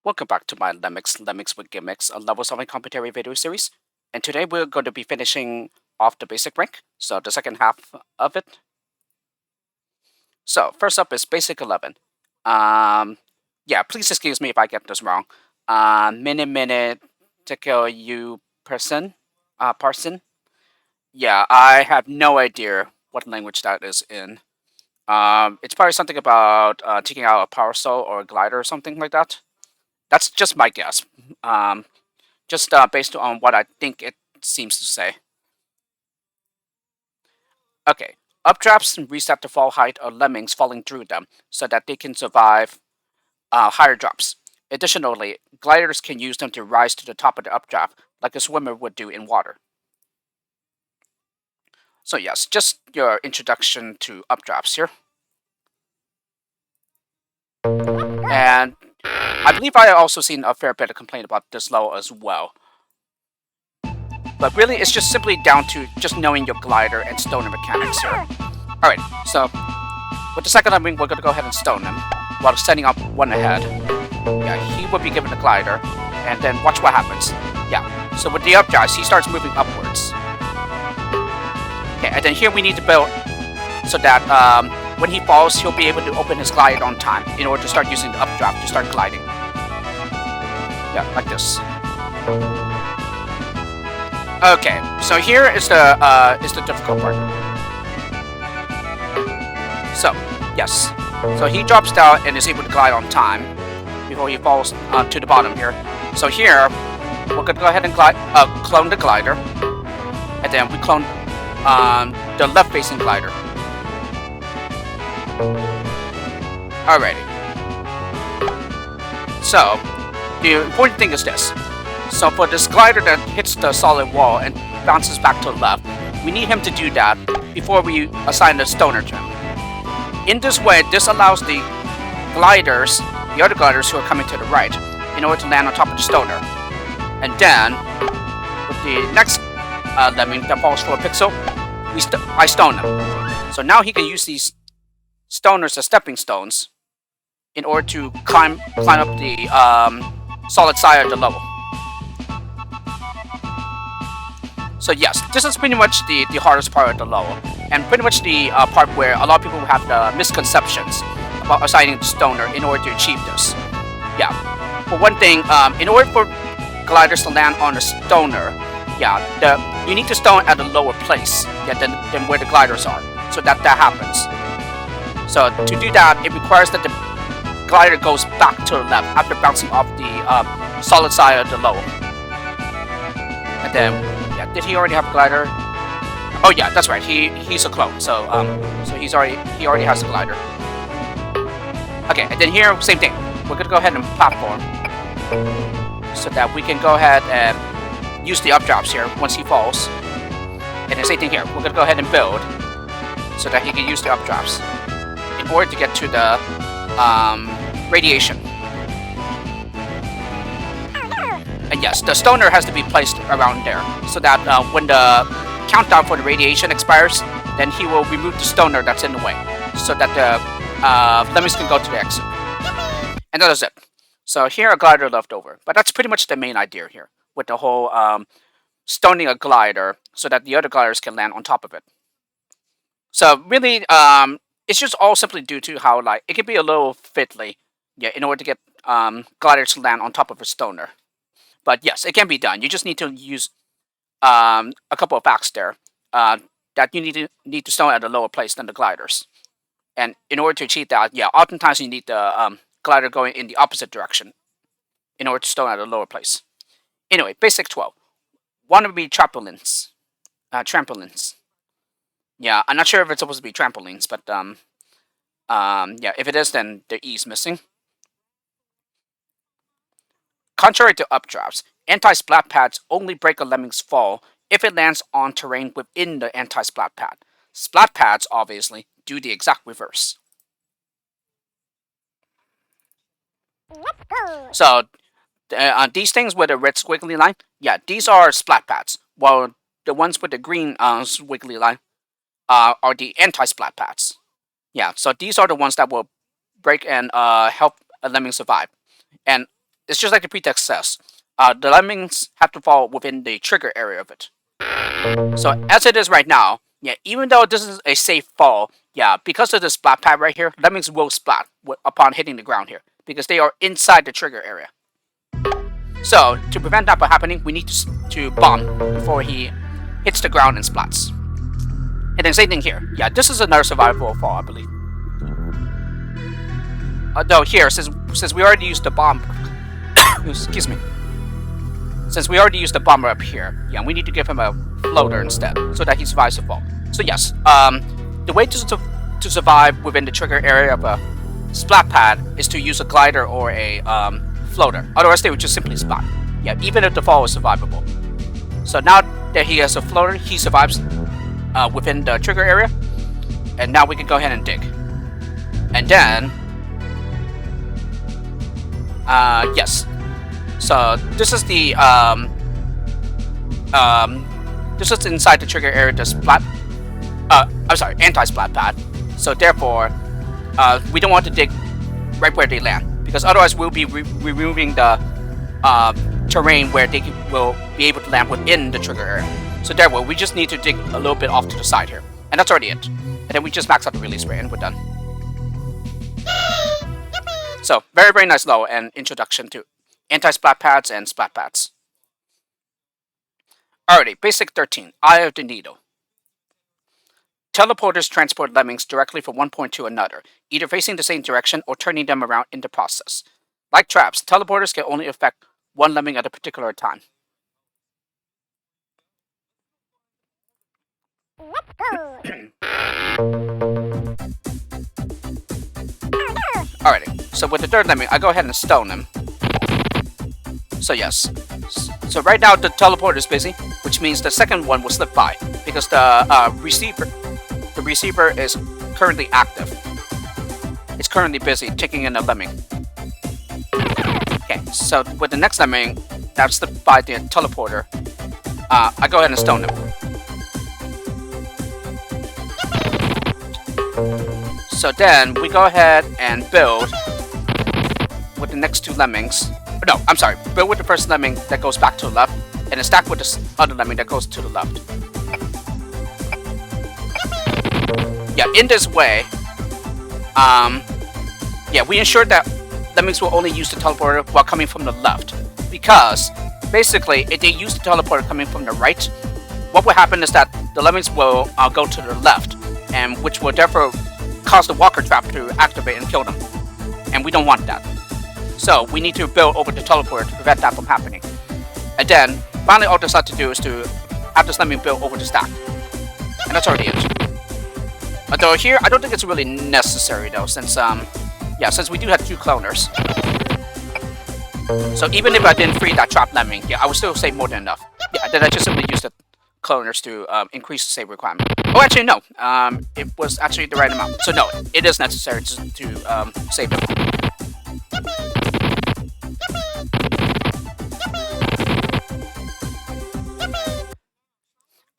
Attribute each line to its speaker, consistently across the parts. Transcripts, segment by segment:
Speaker 1: Welcome back to my Lemmings with Gimmicks, a level 7 commentary video series. And today we're going to be finishing off the basic rank, so the second half of it. So, first up is basic 11. Yeah, please excuse me if I get this wrong. Minute to kill you parson. Yeah, I have no idea what language that is in. It's probably something about taking out a power soul or a glider or something like that. That's just my guess. Um, just based on what I think it seems to say. Okay, updrafts reset the fall height of lemmings falling through them so that they can survive higher drops. Additionally, gliders can use them to rise to the top of the updraft like a swimmer would do in water. So yes, just your introduction to updrafts here. And I believe I also seen a fair bit of complaint about this level as well. But really, it's just simply down to just knowing your glider and stoner mechanics here. Alright, so with the second lemming, we're going to go ahead and stone him while setting up one ahead. Yeah, he will be given a glider, and then watch what happens. Yeah, so with the updrafts, he starts moving upwards. Okay, and then here we need to build so that when he falls, he'll be able to open his glide on time in order to start using the updraft to start gliding. Yeah, like this. Okay, so here is the difficult part. So, yes. So he drops down and is able to glide on time before he falls to the bottom here. So here, we're going to go ahead and clone the glider. And then we clone the left-facing glider. Alrighty. So, the important thing is this. So for this glider that hits the solid wall and bounces back to the left, we need him to do that before we assign the stoner to him. In this way, this allows the other gliders who are coming to the right, in order to land on top of the stoner. And then, with the next lemming that falls for a pixel, I stone him. So now he can use these stoners as stepping stones in order to climb up the solid side of the level. So yes, this is pretty much the hardest part of the level, and pretty much the part where a lot of people have the misconceptions about assigning the stoner in order to achieve this. Yeah, for one thing, in order for gliders to land on a stoner, yeah, you need to stone at a lower place than where the gliders are, so that happens. So to do that, it requires that the glider goes back to the left after bouncing off the solid side of the level. And then, yeah, did he already have a glider? Oh yeah, that's right. He's a clone, so he already has a glider. Okay, and then here, same thing. We're gonna go ahead and platform so that we can go ahead and use the updrafts here once he falls. And the same thing here. We're gonna go ahead and build so that he can use the updrafts in order to get to the radiation. And yes, the stoner has to be placed around there so that when the countdown for the radiation expires, then he will remove the stoner that's in the way so that the lemmings can go to the exit. And that is it. So here a glider left over. But that's pretty much the main idea here with the whole stoning a glider so that the other gliders can land on top of it. So really, it's just all simply due to how it can be a little fiddly, yeah, in order to get gliders to land on top of a stoner. But yes, it can be done. You just need to use a couple of facts there that you need to stone at a lower place than the gliders. And in order to achieve that, yeah, oftentimes you need the glider going in the opposite direction in order to stone at a lower place. Anyway, basic 12. Wannabe trampolines. Trampolines. Yeah, I'm not sure if it's supposed to be trampolines, but yeah, if it is, then the E is missing. Contrary to updrafts, anti-splat pads only break a lemming's fall if it lands on terrain within the anti-splat pad. Splat pads, obviously, do the exact reverse. So, these things with a red squiggly line, yeah, these are splat pads, while the ones with the green squiggly line are the anti-splat pads. Yeah, so these are the ones that will break and help a lemming survive. And it's just like the pretext says. The lemmings have to fall within the trigger area of it. So as it is right now, yeah, even though this is a safe fall, yeah, because of the splat pad right here, lemmings will splat upon hitting the ground here because they are inside the trigger area. So to prevent that from happening, we need to bomb before he hits the ground and splats. And then same thing here. Yeah, this is another survivable fall, I believe. Though here, since we already used the bomb, excuse me. Since we already used the bomber up here, yeah, we need to give him a floater instead, so that he survives the fall. So yes, the way to survive within the trigger area of a splat pad is to use a glider or a floater. Otherwise, they would just simply splat. Yeah, even if the fall is survivable. So now that he has a floater, he survives within the trigger area, and now we can go ahead and dig. And then, yes. So this is the this is inside the trigger area to splat. I'm sorry, anti-splat pad. So therefore, we don't want to dig right where they land because otherwise we'll be removing the terrain where they will be able to land within the trigger area. So therefore, we just need to dig a little bit off to the side here, and that's already it. And then we just max out the release rate, and we're done. So very, very nice low and introduction to anti-splat pads and splat pads. Alrighty, basic 13, Eye of the Needle. Teleporters transport lemmings directly from one point to another, either facing the same direction or turning them around in the process. Like traps, teleporters can only affect one lemming at a particular time. Alrighty, so with the third lemming, I go ahead and stone him. So yes, so right now the teleporter is busy, which means the second one will slip by because the receiver is currently active. It's currently busy taking in a lemming. Okay, so with the next lemming that slipped by the teleporter, I go ahead and stone him. So then we go ahead and build with the next two lemmings. No, I'm sorry. Build with the first lemming that goes back to the left, and then stack with the other lemming that goes to the left. Yeah, in this way, yeah, we ensure that lemmings will only use the teleporter while coming from the left. Because, basically, if they use the teleporter coming from the right, what will happen is that the lemmings will go to the left, and which will therefore cause the walker trap to activate and kill them. And we don't want that. So we need to build over the teleporter to prevent that from happening. And then, finally all there's left to do is to have this lemming build over the stack. And that's already it. Although here, I don't think it's really necessary though, since yeah, since we do have two cloners. So even if I didn't free that trap lemming, yeah, I would still save more than enough. Yeah, then I just simply use the cloners to increase the save requirement. Oh, actually no, it was actually the right amount. So no, it is necessary to save them.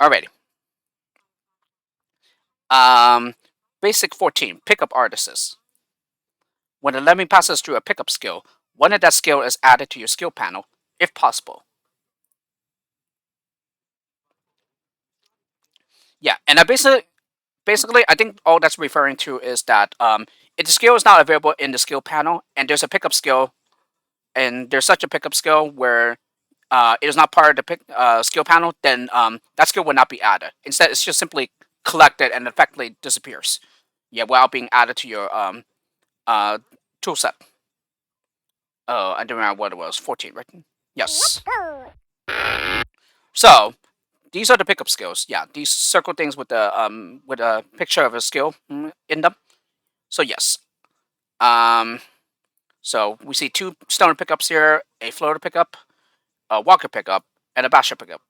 Speaker 1: Alrighty. Basic 14, pickup artists. When a lemming passes through a pickup skill, one of that skill is added to your skill panel, if possible. Yeah, and I basically, I think all that's referring to is that if the skill is not available in the skill panel, and there's a pickup skill, and there's such a pickup skill where it is not part of the skill panel, then that skill will not be added. Instead, it's just simply collected and effectively disappears. Yeah, without being added to your tool set. Oh, I don't remember what it was. 14, right? Yes. So these are the pickup skills. Yeah, these circle things with a picture of a skill in them. So yes. So we see two stoner pickups here, a floater pickup, a walker pickup, and a basher pickup.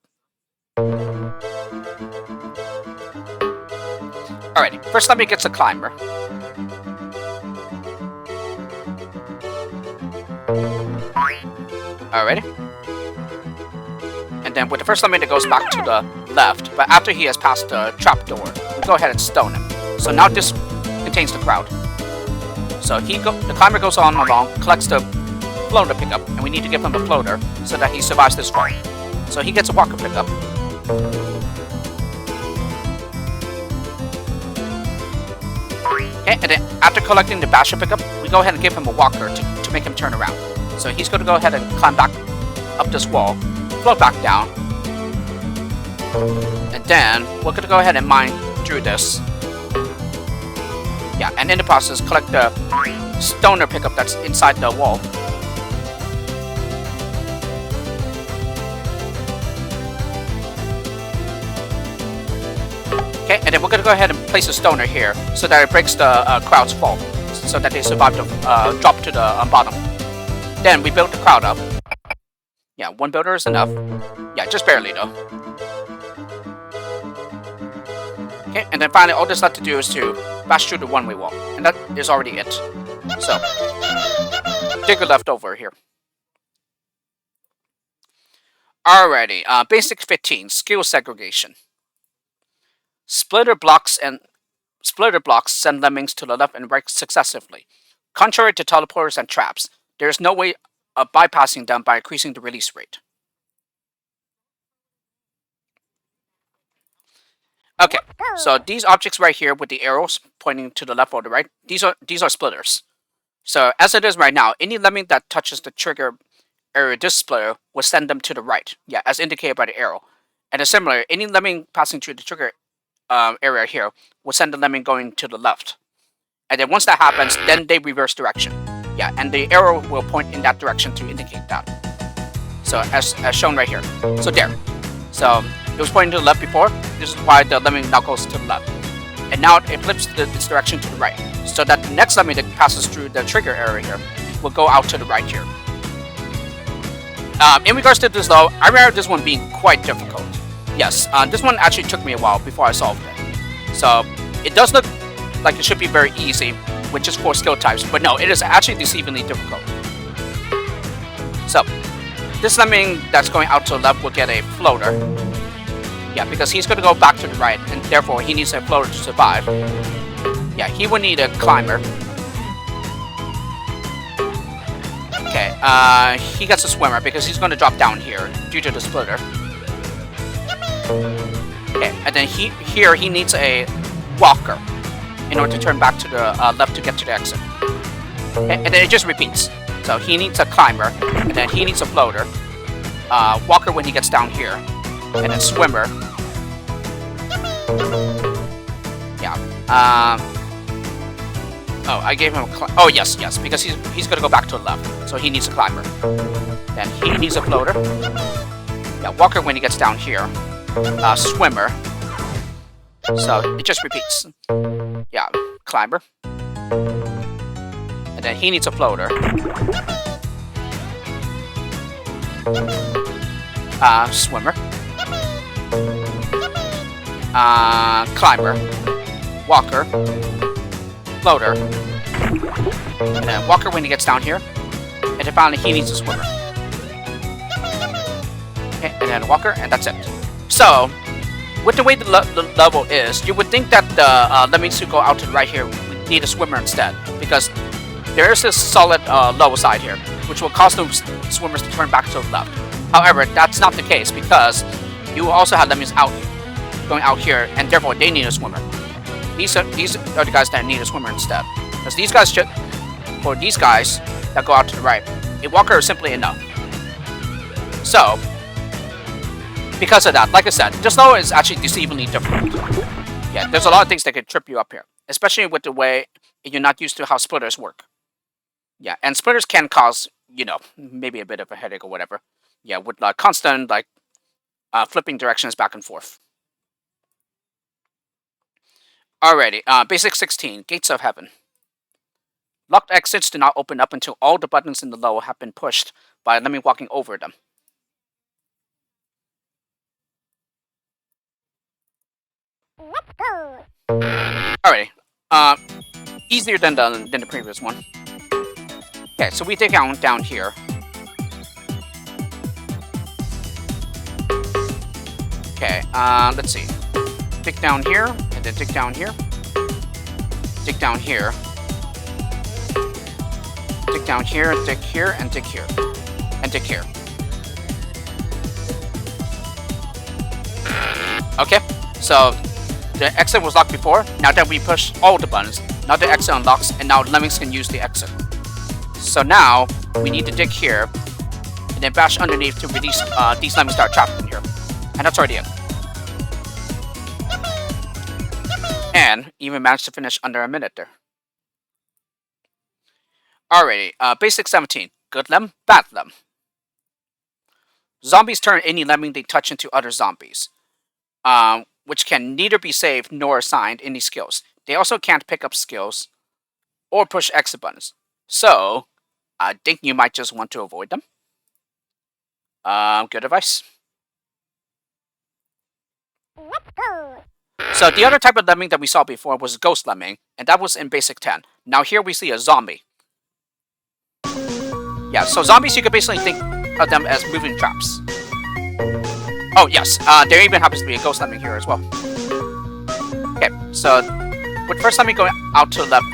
Speaker 1: Alrighty, first let me get a climber. Alrighty. And then with the first lemming that goes back to the left, but after he has passed the trap door, we go ahead and stone him. So now this contains the crowd. So the climber goes on along, collects the floater pickup, and we need to give him a floater so that he survives this fall. So he gets a walker pickup. Okay, and then after collecting the basher pickup, we go ahead and give him a walker to make him turn around. So he's going to go ahead and climb back up this wall, float back down, and then we're going to go ahead and mine through this. Yeah, and in the process, collect the stoner pickup that's inside the wall. Okay, and then we're going to go ahead and place a stoner here so that it breaks the crowd's fall, so that they survive the drop to the bottom. Then we build the crowd up. Yeah, one builder is enough. Yeah, just barely though. Okay, and then finally all there's left to do is to bash through the one-way wall. And that is already it. So, digger left over here. Alrighty, basic 15, skill segregation. Splitter blocks send lemmings to the left and right successively. Contrary to teleporters and traps, there is no way of bypassing them by increasing the release rate. Okay, so these objects right here with the arrows pointing to the left or the right, these are splitters. So as it is right now, any lemming that touches the trigger area of this splitter will send them to the right. Yeah, as indicated by the arrow. And similar, any lemming passing through the trigger area here will send the lemming going to the left. And then once that happens, then they reverse direction. Yeah, and the arrow will point in that direction to indicate that. So as shown right here. So there. So it was pointing to the left before. This is why the lemming now goes to the left. And now it flips its direction to the right. So that the next lemming that passes through the trigger area here will go out to the right here. In regards to this though, I remember this one being quite difficult. Yes, this one actually took me a while before I solved it. So it does look like it should be very easy with just 4 skill types, but no, it is actually deceivingly difficult. So this lemming that's going out to the left will get a floater. Yeah, because he's going to go back to the right, and therefore he needs a floater to survive. Yeah, he will need a climber. Okay, he gets a swimmer because he's going to drop down here due to the splitter. Okay, and then he needs a walker in order to turn back to the left to get to the exit. Okay, and then it just repeats. So he needs a climber, and then he needs a floater. Walker when he gets down here, and then swimmer. Yeah. Oh, I gave him a oh yes, because he's gonna go back to the left, so he needs a climber. Then he needs a floater. Yeah, Walker when he gets down here. Swimmer. So it just repeats. Yeah, climber. And then he needs a floater. Swimmer. Climber. Walker. Floater. And then Walker when he gets down here. And then finally he needs a swimmer. Okay, and then Walker, and that's it. So, with the way the level is, you would think that the lemmings who go out to the right here would need a swimmer instead, because there is this solid lower side here, which will cause those swimmers to turn back to the left. However, that's not the case, because you also have lemmings going out here, and therefore they need a swimmer. These are the guys that need a swimmer instead, because these guys for these guys that go out to the right, a walker is simply enough. So, because of that, like I said, this level is actually deceivingly difficult. Yeah, there's a lot of things that could trip you up here, especially with the way you're not used to how splitters work. Yeah, and splitters can cause, you know, maybe a bit of a headache or whatever. Yeah, with constant, flipping directions back and forth. Alrighty, basic 16, Gates of Heaven. Locked exits do not open up until all the buttons in the level have been pushed by a lemming walking over them.
Speaker 2: Let's go.
Speaker 1: Alrighty, easier than the previous one. Okay, so we dig down here. Okay, let's see. Dig down here, and then dig down here. Dig down here. dig down here, dig here, and dig here. And dig here. Okay, so the exit was locked before. Now that we push all the buttons, now the exit unlocks, and now Lemmings can use the exit. So now we need to dig here, and then bash underneath to release these Lemmings that are trapped in here. And that's already it. And even managed to finish under a minute there. Alrighty, basic 17. Good lem, bad lem. Zombies turn any lemming they touch into other zombies, which can neither be saved nor assigned any skills. They also can't pick up skills or push exit buttons. So, I think you might just want to avoid them. Good advice.
Speaker 2: Let's go.
Speaker 1: So the other type of lemming that we saw before was ghost lemming, and that was in basic 10. Now here we see a zombie. Yeah, so zombies, you could basically think of them as moving traps. Oh yes, there even happens to be a ghost lemming here as well. Okay, so with first lemming going out to the left,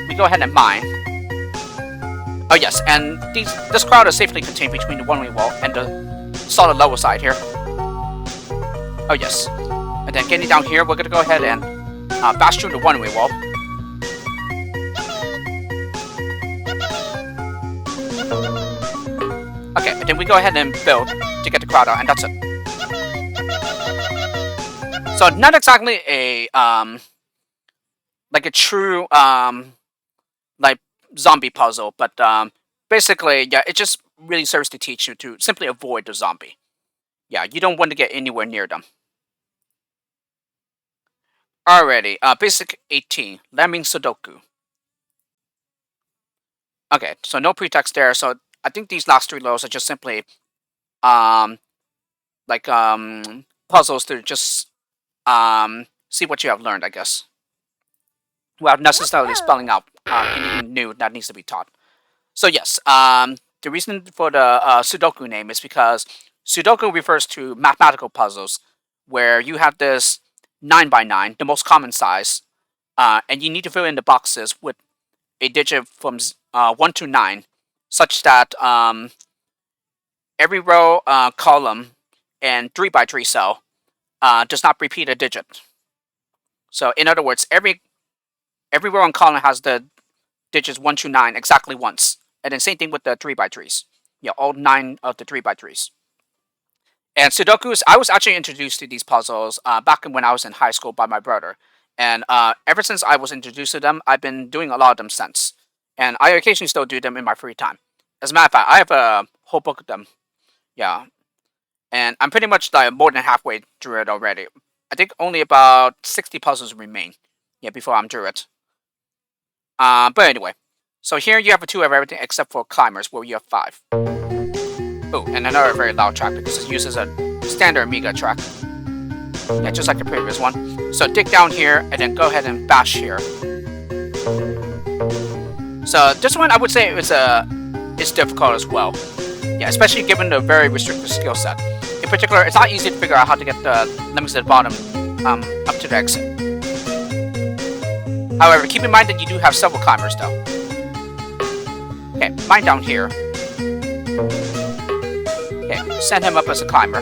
Speaker 1: we go ahead and mine. Oh yes, and this crowd is safely contained between the one-way wall and the solid lower side here. Oh yes. And then getting down here, we're going to go ahead and bash through the one-way wall. Okay, and then we go ahead and build to get the crowd out, and that's it. So not exactly a like a true like zombie puzzle, but basically, yeah, it just really serves to teach you to simply avoid the zombie. Yeah, you don't want to get anywhere near them. Alrighty, basic 18, Lemming Sudoku. Okay, so no pretext there, so I think these last three lows are just simply, like, puzzles to just, see what you have learned, I guess. Without necessarily spelling out, anything new that needs to be taught. So yes, the reason for the, Sudoku name is because Sudoku refers to mathematical puzzles, where you have this 9x9, the most common size, and you need to fill in the boxes with a digit from 1 to 9, such that every row, column, and 3x3 cell does not repeat a digit. So in other words, every row and column has the digits 1 to 9 exactly once, and then same thing with the 3x3s. Yeah, all 9 of the 3x3s. And Sudokus, I was actually introduced to these puzzles back when I was in high school by my brother. And ever since I was introduced to them, I've been doing a lot of them since. And I occasionally still do them in my free time. As a matter of fact, I have a whole book of them. Yeah. And I'm pretty much like more than halfway through it already. I think only about 60 puzzles remain. Yeah, before I'm through it. But anyway. So here you have a 2 of everything except for climbers, where you have 5. Oh, and another very loud track because it uses a standard Amiga track. Yeah, just like the previous one. So dig down here and then go ahead and bash here. So this one I would say it's difficult as well. Yeah, especially given the very restricted skill set. In particular, it's not easy to figure out how to get the lemmings at the bottom up to the exit. However, keep in mind that you do have several climbers though. Okay, mine down here. Okay, send him up as a climber.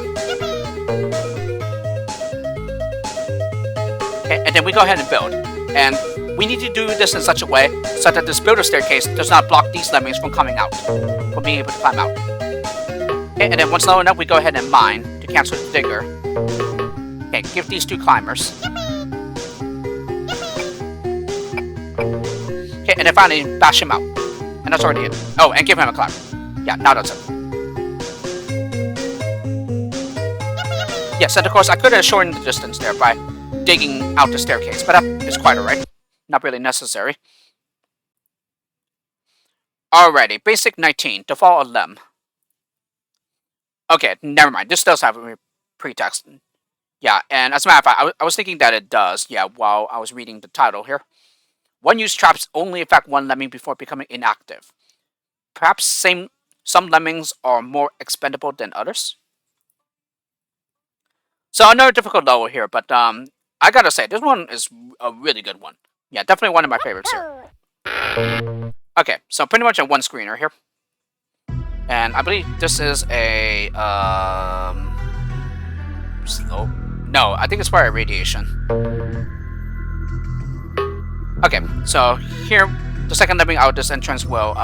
Speaker 1: Okay, and then we go ahead and build. And we need to do this in such a way so that this builder staircase does not block these lemmings from coming out, from being able to climb out. Okay, and then once low enough, we go ahead and mine to cancel the digger. Okay, give these 2 climbers. Okay, and then finally bash him out. And that's already it. Oh, and give him a climber. Yeah, now that's it. Yes, and of course I could have shortened the distance there by digging out the staircase, but that is quite alright. Not really necessary. Alrighty, basic 19, default a lem. Okay, never mind. This does have a pretext. Yeah, and as a matter of fact, I was thinking that it does, yeah, while I was reading the title here. One-use traps only affect one lemming before becoming inactive. Perhaps some lemmings are more expendable than others? So another difficult level here, but I gotta say, this one is a really good one. Yeah, definitely one of my favorites here. Okay, so pretty much a one screener here. And I believe this is a slow. No, I think it's for a radiation. Okay, so here the second lemming out this entrance will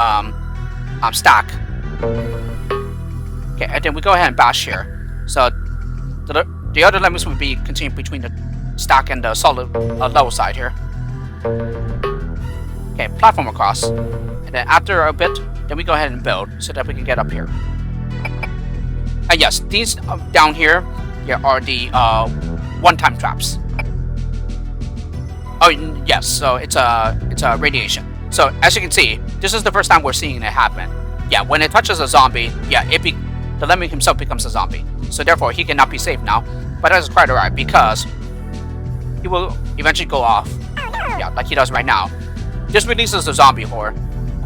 Speaker 1: stack. Okay, and then we go ahead and bash here. So the other lemmings will be continuing between the stack and the solid level side here. Okay, platform across. And then after a bit, then we go ahead and build so that we can get up here. And yes, these down here are the one-time traps. Oh yes, so it's a radiation. So as you can see, this is the first time we're seeing it happen. Yeah, when it touches a zombie, yeah, the lemming himself becomes a zombie. So therefore, he cannot be saved now. But that is quite alright because he will eventually go off. Yeah, like he does right now. This releases the zombie horde,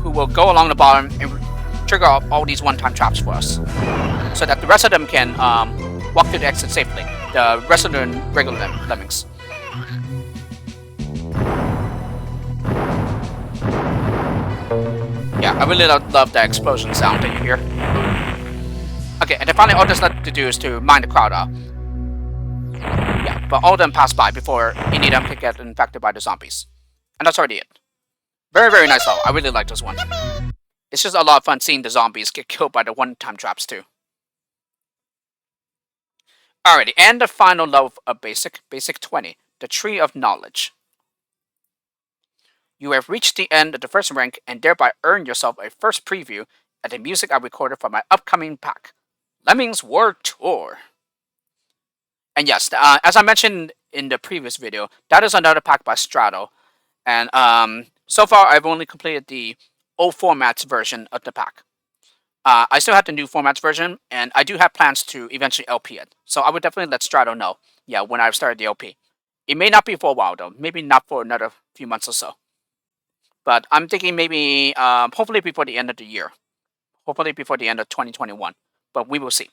Speaker 1: who will go along the bottom and trigger off all these one-time traps for us, so that the rest of them can walk to the exit safely. The rest of the regular lemmings. Yeah, I really love the explosion sound that you hear. Okay, and then finally all that's left to do is to mine the crowd out. Yeah, but all of them pass by before any of them can get infected by the zombies. And that's already it. Very, very nice level. I really like this one. It's just a lot of fun seeing the zombies get killed by the one-time traps too. Alrighty, and the final level of Basic 20, the Tree of Knowledge. You have reached the end of the first rank and thereby earned yourself a first preview at the music I recorded for my upcoming pack, Lemmings World Tour. And yes, as I mentioned in the previous video, that is another pack by Strato. And so far I've only completed the old formats version of the pack. I still have the new formats version, and I do have plans to eventually LP it. So I would definitely let Strato know, yeah, when I've started the LP. It may not be for a while though, maybe not for another few months or so. But I'm thinking maybe, hopefully before the end of the year. Hopefully before the end of 2021. But we will see.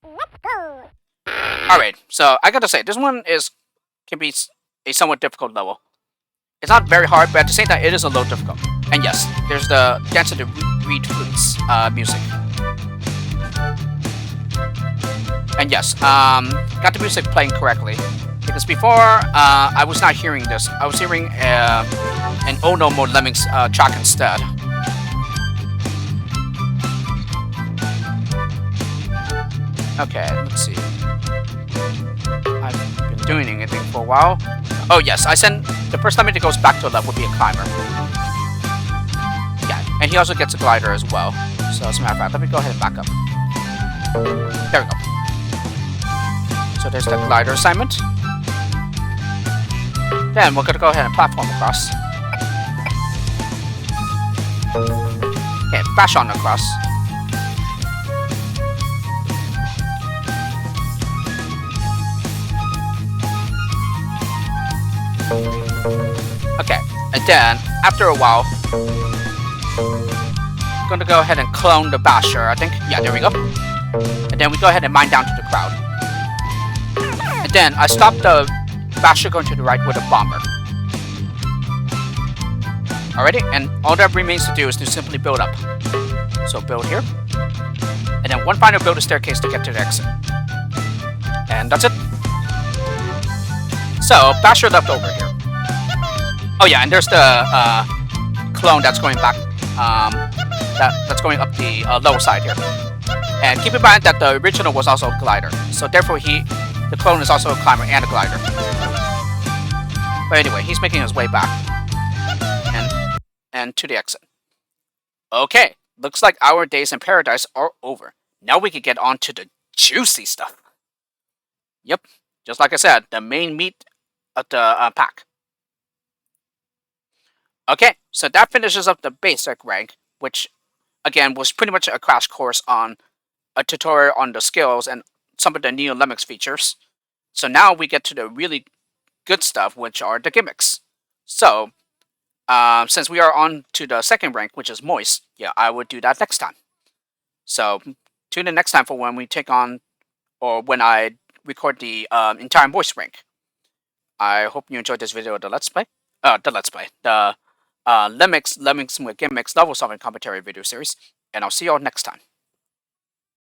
Speaker 2: Let's go.
Speaker 1: Alright, so I gotta say, this one can be a somewhat difficult level. It's not very hard, but at the same time, it is a low difficult. And yes, there's the Dance of the Reed Flutes music. And yes, got the music playing correctly. Because before, I was not hearing this. I was hearing an Oh No More Lemmings track instead. Okay, let's see. I've been doing anything for a while. Oh yes, I sent the first time it goes back to a level would be a climber. Yeah, and he also gets a glider as well. So as a matter of fact, let me go ahead and back up. There we go. So there's the glider assignment. Then we're gonna go ahead and platform across. Okay, bash on across. Okay, and then after a while, I'm gonna go ahead and clone the basher, I think. Yeah, there we go. And then we go ahead and mine down to the crowd. And then I stop the basher going to the right with a bomber. Alrighty, and all that remains to do is to simply build up. So build here. And then one final build a staircase to get to the exit. And that's it. So, basher left over here. Oh yeah, and there's the clone that's going back, that's going up the lower side here. And keep in mind that the original was also a glider, so therefore the clone is also a climber and a glider. But anyway, he's making his way back, and to the exit. Okay, looks like our days in paradise are over. Now we can get on to the juicy stuff. Yep, just like I said, the main meat of the pack. Okay, so that finishes up the basic rank, which again was pretty much a crash course on a tutorial on the skills and some of the Neolemmix features. So now we get to the really good stuff, which are the gimmicks. So, since we are on to the second rank, which is moist, yeah, I would do that next time. So, tune in next time for when we take on, or when I record the entire moist rank. I hope you enjoyed this video of the Let's Play. The Lemmings with Gimmicks level solving commentary video series, and I'll see y'all next time.